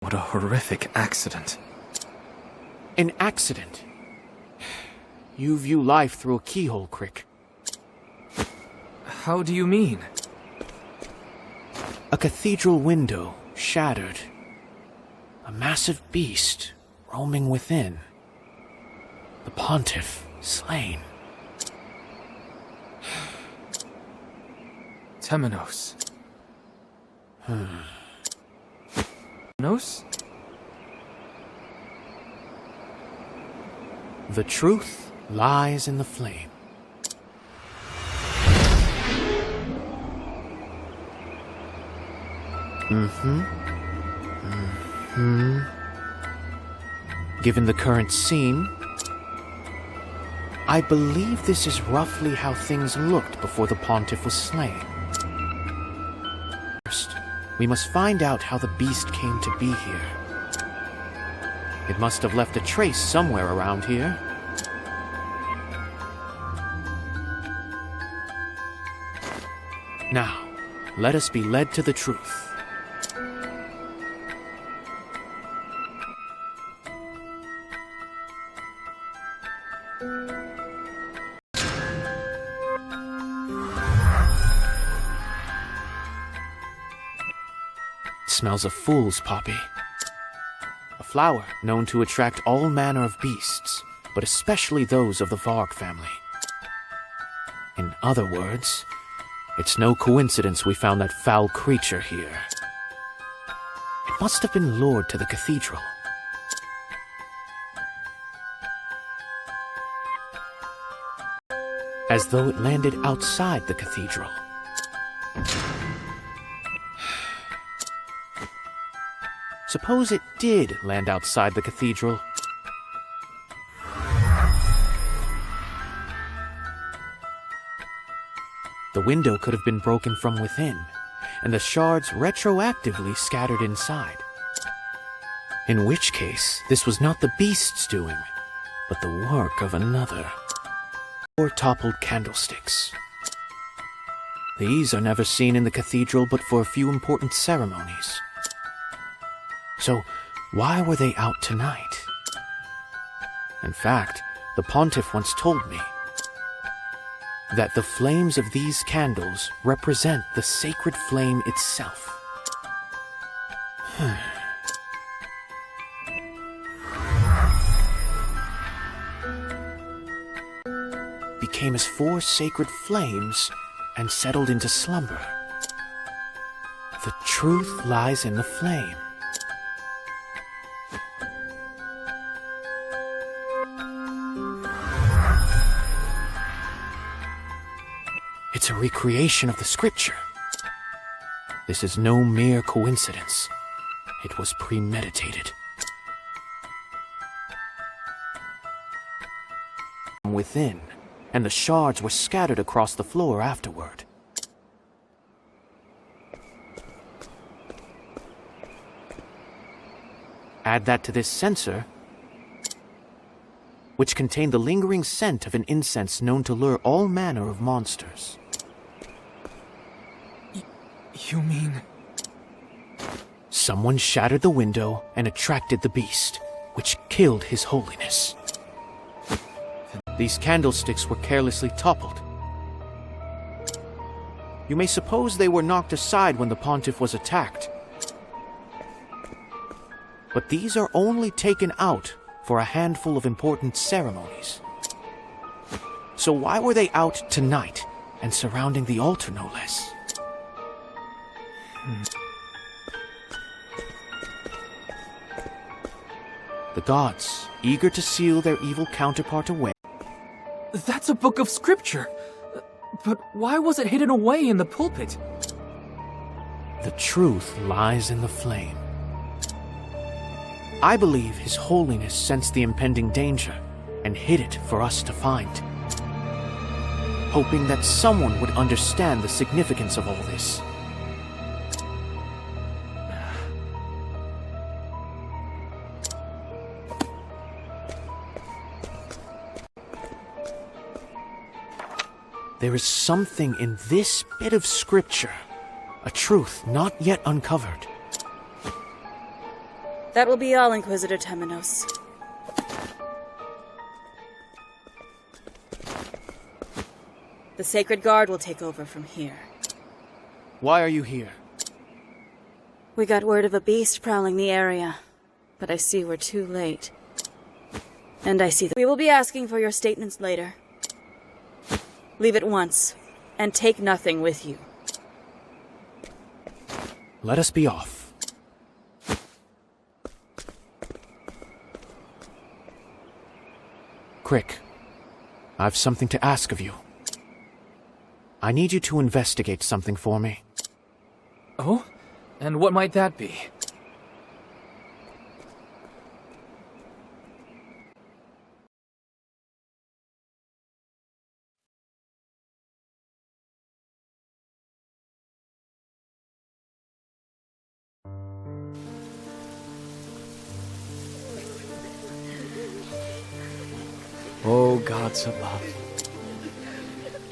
What a horrific accident. An accident? You view life through a keyhole, Crick. How do you mean? A cathedral window shattered. A massive beast roaming within. The pontiff slain. Temenos. Temenos? The truth lies in the flame. Given the current scene, I believe this is roughly how things looked before the pontiff was slain. First, we must find out how the beast came to be here. It must have left a trace somewhere around here. Now, let us be led to the truth. It smells of fool's poppy. A flower known to attract all manner of beasts, but especially those of the Varg family. In other words, it's no coincidence we found that foul creature here. It must have been lured to the cathedral. As though it landed outside the cathedral. Suppose it did land outside the cathedral. The window could have been broken from within, and the shards retroactively scattered inside. In which case, this was not the beast's doing, but the work of another. 4 toppled candlesticks. These are never seen in the cathedral but for a few important ceremonies. So, why were they out tonight? In fact, the pontiff once told me that the flames of these candles represent the sacred flame itself. Became as 4 sacred flames and settled into slumber. The truth lies in the flame. It's a recreation of the scripture. This is no mere coincidence. It was premeditated. From within, and the shards were scattered across the floor afterward. Add that to this censer, which contained the lingering scent of an incense known to lure all manner of monsters. You mean... Someone shattered the window and attracted the beast, which killed His Holiness. These candlesticks were carelessly toppled. You may suppose they were knocked aside when the pontiff was attacked. But these are only taken out for a handful of important ceremonies. So why were they out tonight and surrounding the altar, no less? The gods, eager to seal their evil counterpart away. That's a book of scripture. But why was it hidden away in the pulpit? The truth lies in the flame. I believe His Holiness sensed the impending danger and hid it for us to find, hoping that someone would understand the significance of all this. There is something in this bit of scripture, a truth not yet uncovered. That will be all, Inquisitor Temenos. The Sacred Guard will take over from here. Why are you here? We got word of a beast prowling the area, but I see we're too late. And I see that we will be asking for your statements later. Leave at once, and take nothing with you. Let us be off. Crick, I've something to ask of you. I need you to investigate something for me. Oh? And what might that be? O gods above,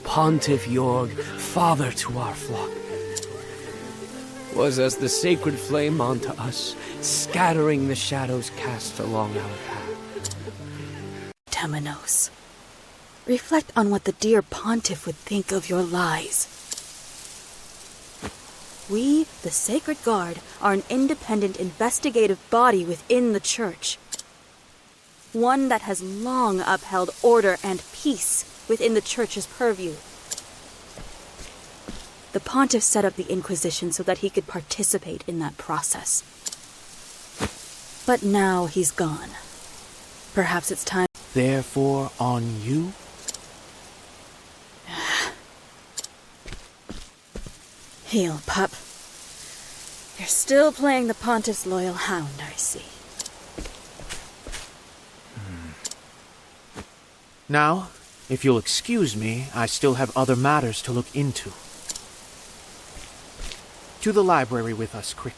Pontiff Jorg, father to our flock, was as the sacred flame unto us, scattering the shadows cast along our path. Temenos, reflect on what the dear Pontiff would think of your lies. We, the Sacred Guard, are an independent investigative body within the Church. One that has long upheld order and peace within the Church's purview. The Pontiff set up the Inquisition so that he could participate in that process. But now he's gone. Perhaps it's time... Therefore, on you? Heel, pup. You're still playing the Pontiff's loyal hound, I see. Now, if you'll excuse me, I still have other matters to look into. To the library with us, Crick.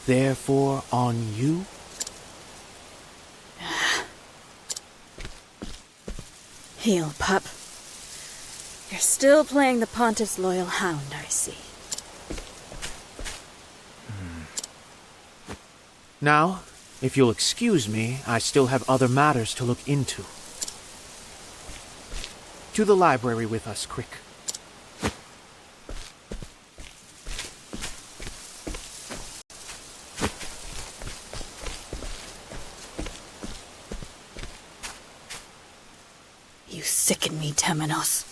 Therefore, on you? Heel, pup. You're still playing the Pontiff's loyal hound, I see. Now, if you'll excuse me, I still have other matters to look into. To the library with us, Crick. You sicken me, Temenos.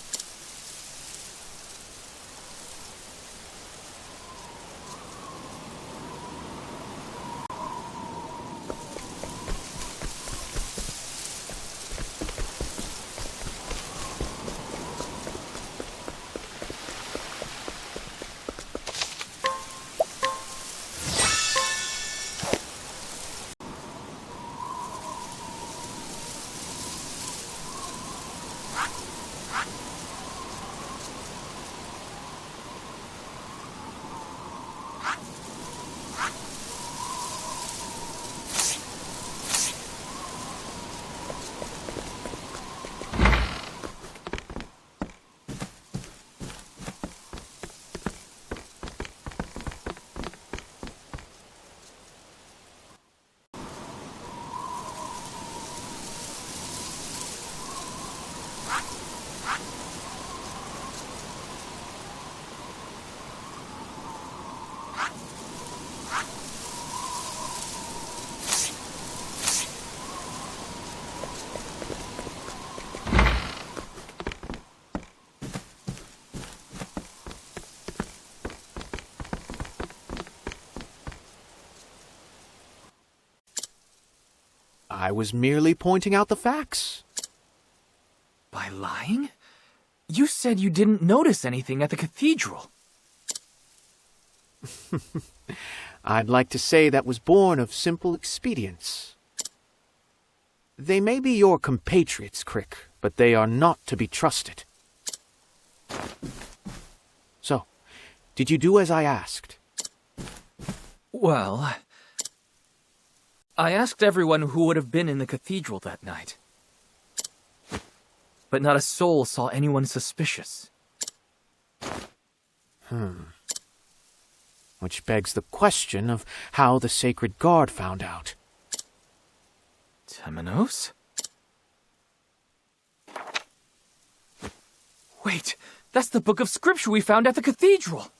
I was merely pointing out the facts. By lying? You said you didn't notice anything at the cathedral. I'd like to say that was born of simple expedience. They may be your compatriots, Crick, but they are not to be trusted. So, did you do as I asked? Well, I asked everyone who would have been in the cathedral that night. But not a soul saw anyone suspicious. which begs the question of how the Sacred Guard found out. Temenos? Wait, that's the book of scripture we found at the cathedral!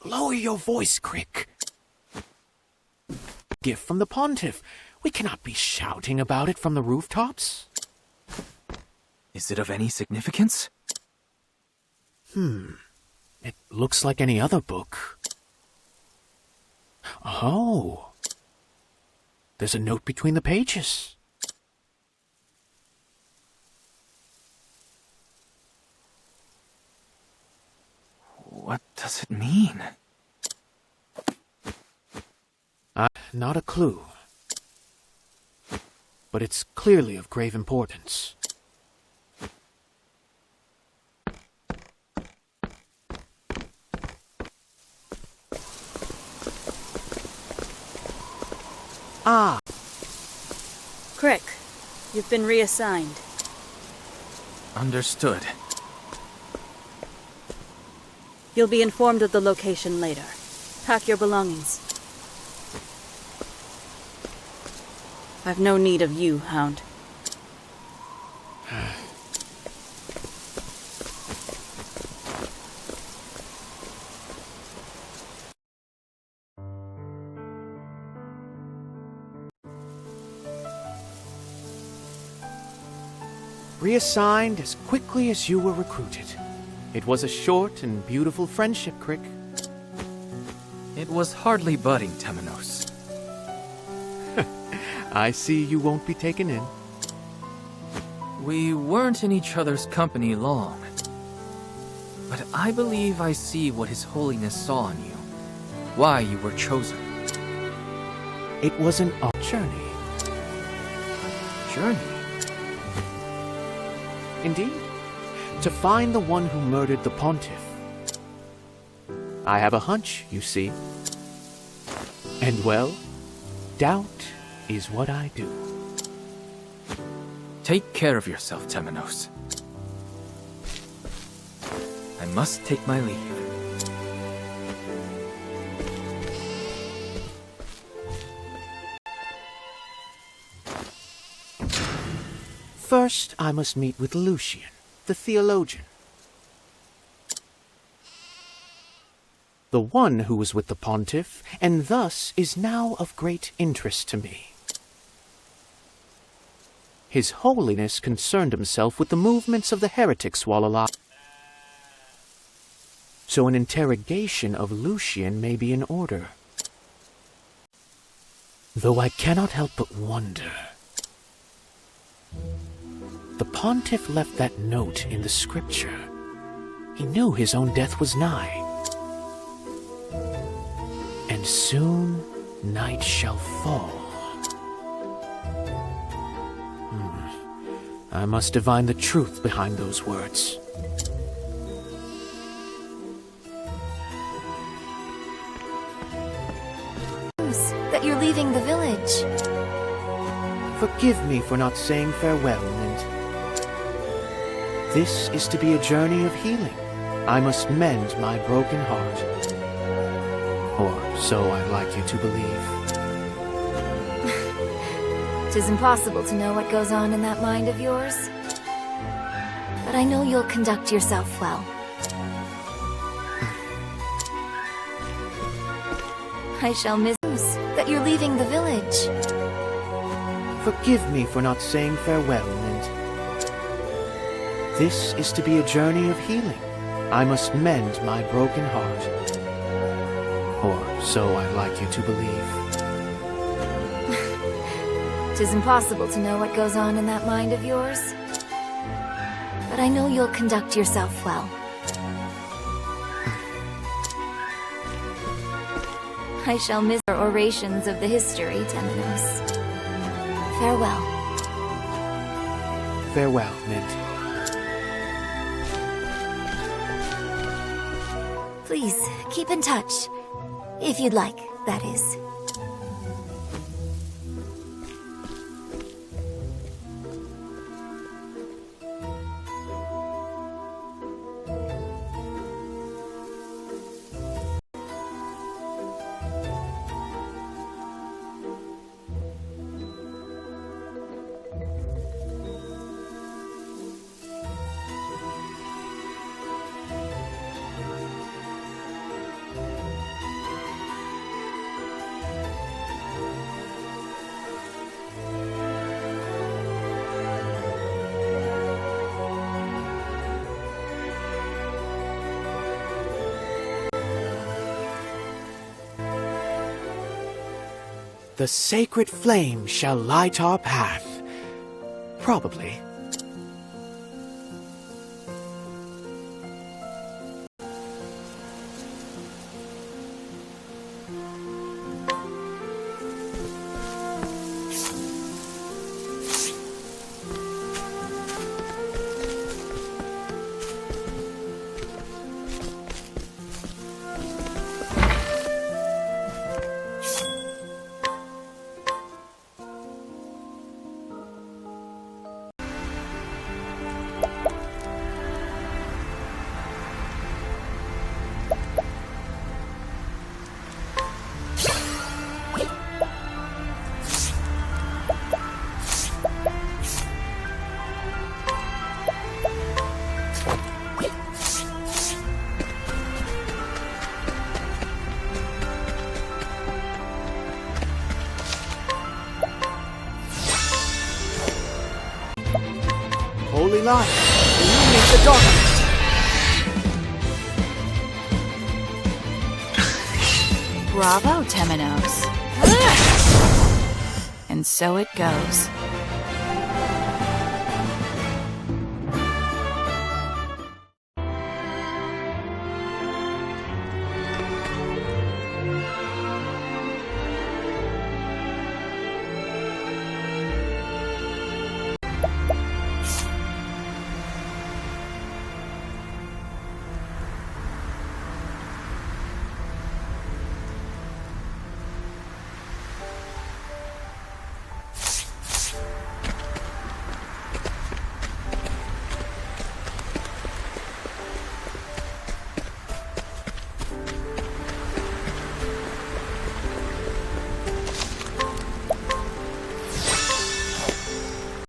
Lower your voice, Crick. Gift from the Pontiff. We cannot be shouting about it from the rooftops. Is it of any significance? It looks like any other book. Oh. There's a note between the pages. What does it mean? Not a clue. But it's clearly of grave importance. Ah, Crick, you've been reassigned. Understood. You'll be informed of the location later. Pack your belongings. I've no need of you, Hound. reassigned as quickly as you were recruited. It was a short and beautiful friendship, Crick. It was hardly budding, Temenos. I see you won't be taken in. We weren't in each other's company long. But I believe I see what His Holiness saw in you. Why you were chosen. It was an odd journey. Journey? Indeed. To find the one who murdered the Pontiff. I have a hunch, you see. And well, doubt is what I do. Take care of yourself, Temenos. I must take my leave. First, I must meet with Lucian, the theologian. The one who was with the Pontiff, and thus is now of great interest to me. His Holiness concerned himself with the movements of the heretics while alive. So an interrogation of Lucian may be in order. Though I cannot help but wonder. The Pontiff left that note in the scripture. He knew his own death was nigh. And soon night shall fall. I must divine the truth behind those words. That you're leaving the village. Forgive me for not saying farewell, Mint. This is to be a journey of healing. I must mend my broken heart. Or so I'd like you to believe. 'Tis impossible to know what goes on in that mind of yours. But I know you'll conduct yourself well. I shall miss that you're leaving the village. Forgive me for not saying farewell, Mint. This is to be a journey of healing. I must mend my broken heart. Or so I'd like you to believe. 'Tis impossible to know what goes on in that mind of yours. But I know you'll conduct yourself well. I shall miss our orations of the history, Temenos. Farewell. Farewell, Mint. Please, keep in touch. If you'd like, that is. The sacred flame shall light our path. Probably. Holy light, illuminate the darkness! Bravo, Temenos. And so it goes.